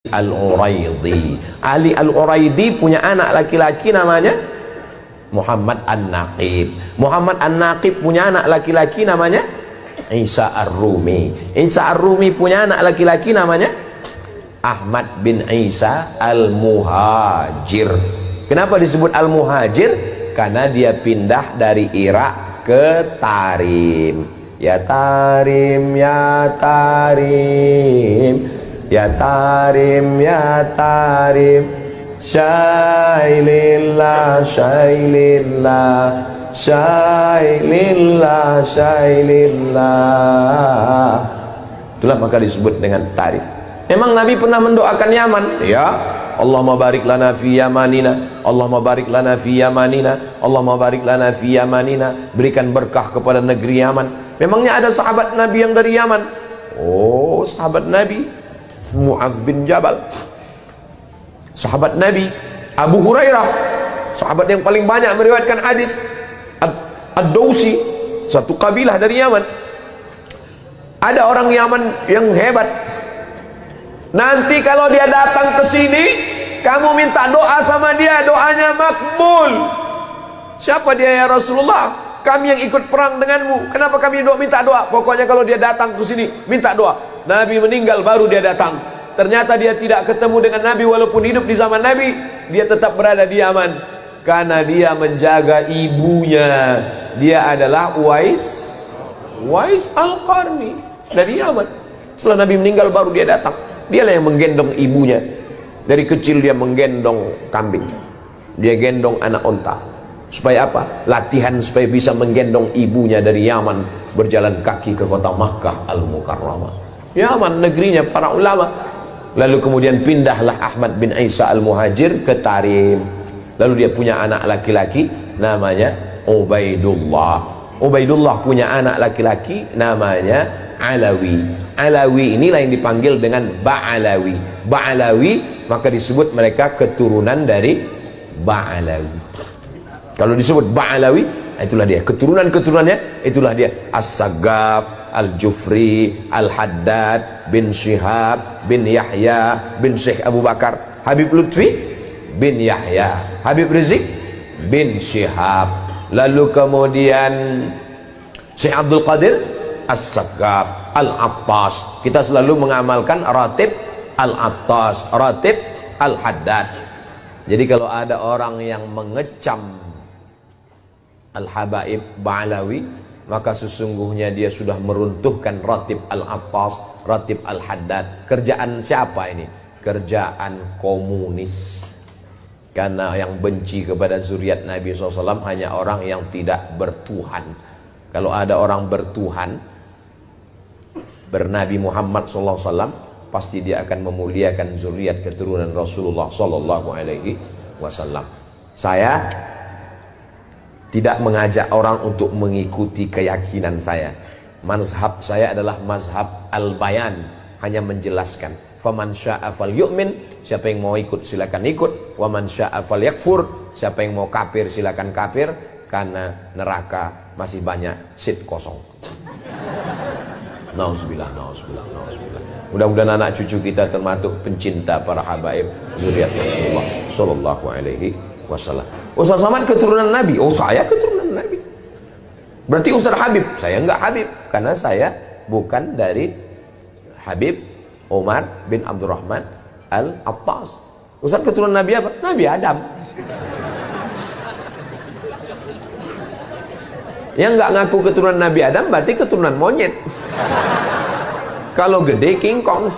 Al-Uraidi. Ali Al-Uraidi punya anak laki-laki namanya Muhammad An-Naqib. Muhammad An-Naqib punya anak laki-laki namanya Isa Ar-Rumi. Isa Ar-Rumi punya anak laki-laki namanya Ahmad bin Isa Al-Muhajir. Kenapa disebut Al-Muhajir? Karena dia pindah dari Irak ke Tarim. Ya Tarim, ya Tarim, ya Tarim, ya Tarim, syailillah, syailillah, syailillah, syailillah. Itulah maka disebut dengan Tarim. Memang Nabi pernah mendoakan Yaman, ya Allahumma barik lana fi yamanina, Allahumma barik lana fi yamanina, Allahumma barik lana fi yamanina. Berikan berkah kepada negeri Yaman. Memangnya ada sahabat Nabi yang dari Yaman? Oh, sahabat Nabi Mu'adz bin Jabal, sahabat Nabi. Abu Hurairah, sahabat yang paling banyak meriwayatkan hadis. Ad-Dausi, satu kabilah dari Yaman. Ada orang Yaman yang hebat. Nanti kalau dia datang ke sini, kamu minta doa sama dia, doanya makbul. Siapa dia ya Rasulullah? Kami yang ikut perang denganmu. Kenapa kami minta doa? Pokoknya kalau dia datang ke sini, minta doa. Nabi meninggal baru dia datang. Ternyata dia tidak ketemu dengan Nabi walaupun hidup di zaman Nabi. Dia tetap berada di Yaman karena dia menjaga ibunya. Dia adalah Uwais Al-Qarni dari Yaman. Setelah Nabi meninggal baru dia datang. Dialah yang menggendong ibunya. Dari kecil dia menggendong kambing, dia gendong anak onta. Supaya apa? Latihan supaya bisa menggendong ibunya dari Yaman, berjalan kaki ke kota Makkah Al-Mukarramah. Yaman negerinya para ulama. Lalu kemudian pindahlah Ahmad bin Isa Al-Muhajir ke Tarim. Lalu dia punya anak laki-laki namanya Ubaidullah. Ubaidullah punya anak laki-laki namanya Alawi. Alawi inilah yang dipanggil dengan Ba'alawi. Ba'alawi maka disebut mereka keturunan dari Ba'alawi. Kalau disebut Ba'alawi, itulah dia keturunan-keturunannya, itulah dia As-Saggaf, Al-Jufri, Al-Haddad bin Syihab bin Yahya bin Syekh Abu Bakar, Habib Lutfi bin Yahya, Habib Rizik bin Syihab. Lalu kemudian Syekh Abdul Qadir As-Saggaf, Al-Attas. Kita selalu mengamalkan ratib Al-Attas, ratib Al-Haddad. Jadi kalau ada orang yang mengecam Al-Habaib Ba'alawi, maka sesungguhnya dia sudah meruntuhkan ratib Al-Attas, ratib Al-Haddad. Kerjaan siapa ini? Kerjaan komunis. Karena yang benci kepada zuriat Nabi SAW hanya orang yang tidak bertuhan. Kalau ada orang bertuhan, bernabi Muhammad SAW, pasti dia akan memuliakan zuriat keturunan Rasulullah SAW. Saya tidak mengajak orang untuk mengikuti keyakinan saya. Mazhab saya adalah mazhab al-bayan, hanya menjelaskan. Faman syaa falyu'min, siapa yang mau ikut silakan ikut. Wa man syaa falyakfur, siapa yang mau kafir silakan kafir, karena neraka masih banyak seat kosong. Nauzubillah, nauzubillah, nauzubillah. Mudah-mudahan anak cucu kita termasuk pencinta para habaib zuriat Rasulullah sallallahu alaihi wasallam. Ustaz Somad keturunan Nabi. Oh, saya keturunan Nabi. Berarti Ustaz Habib. Saya enggak Habib karena saya bukan dari Habib Umar bin Abdurrahman Al-Attas. Ustaz keturunan Nabi apa? Nabi Adam. Yang enggak ngaku keturunan Nabi Adam berarti keturunan monyet. Kalau gede King Kong.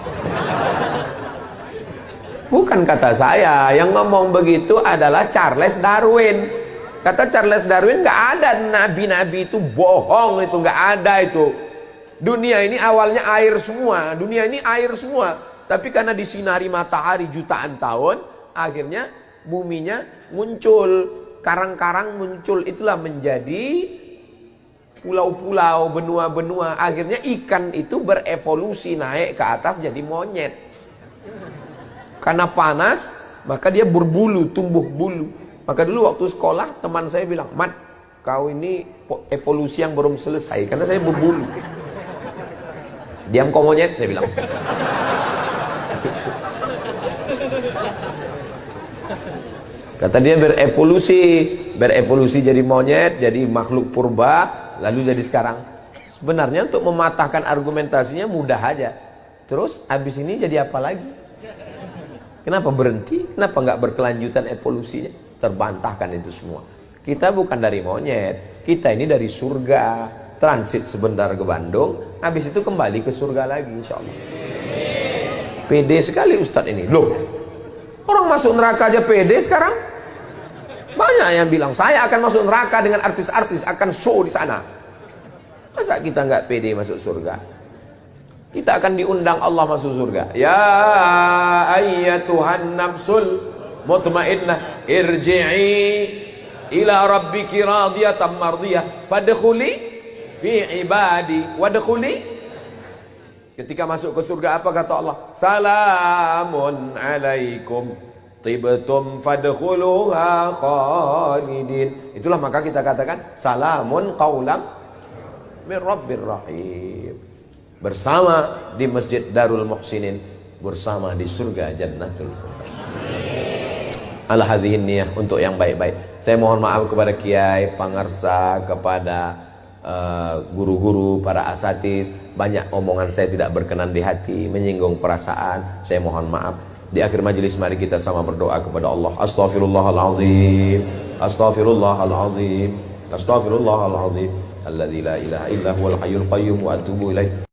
Bukan kata saya, yang ngomong begitu adalah Charles Darwin. Kata Charles Darwin, nggak ada nabi-nabi itu, bohong itu, nggak ada itu. Dunia ini awalnya air semua, dunia ini air semua. Tapi karena disinari matahari jutaan tahun, akhirnya buminya muncul, karang-karang muncul, itulah menjadi pulau-pulau, benua-benua. Akhirnya ikan itu berevolusi naik ke atas jadi monyet. Karena panas, maka dia berbulu, tumbuh bulu. Maka dulu waktu sekolah, teman saya bilang, Mat, kau ini evolusi yang belum selesai, karena saya berbulu. Diam kau monyet, saya bilang. Kata dia berevolusi jadi monyet, jadi makhluk purba, lalu jadi sekarang. Sebenarnya untuk mematahkan argumentasinya mudah aja. Terus habis ini jadi apa lagi? Kenapa berhenti? Kenapa nggak berkelanjutan evolusinya? Terbantahkan itu semua. Kita bukan dari monyet, kita ini dari surga. Transit sebentar ke Bandung, habis itu kembali ke surga lagi, insya Allah. Pede sekali Ustadz ini. Loh, orang masuk neraka aja pede sekarang. Banyak yang bilang saya akan masuk neraka dengan artis-artis, akan show di sana. Masa kita nggak pede masuk surga? Kita akan diundang Allah masuk surga. Ya ayyatuhan nafsul mutmainnah irji'i ila rabbiki radiyatan mardiyah fadkhuli fi ibadi wadkhuli. Ketika masuk ke surga apa kata Allah? Salamun alaikum tibtum fadkhuluha khalidin. Itulah maka kita katakan salamun qaulam min rabbir rahim. Bersama di Masjid Darul Muhsinin, bersama di surga Jannatul Firdaus. Ala hadhihi niyah, untuk yang baik-baik. Saya mohon maaf kepada kiai, pangarsa, kepada guru-guru, para asatiz. Banyak omongan saya tidak berkenan di hati, menyinggung perasaan. Saya mohon maaf. Di akhir majelis mari kita sama berdoa kepada Allah. Astaghfirullahaladzim, astaghfirullahaladzim, astaghfirullahaladzim, alladzi la ilaha illa huwal hayyul qayyum wa atubu ilaih.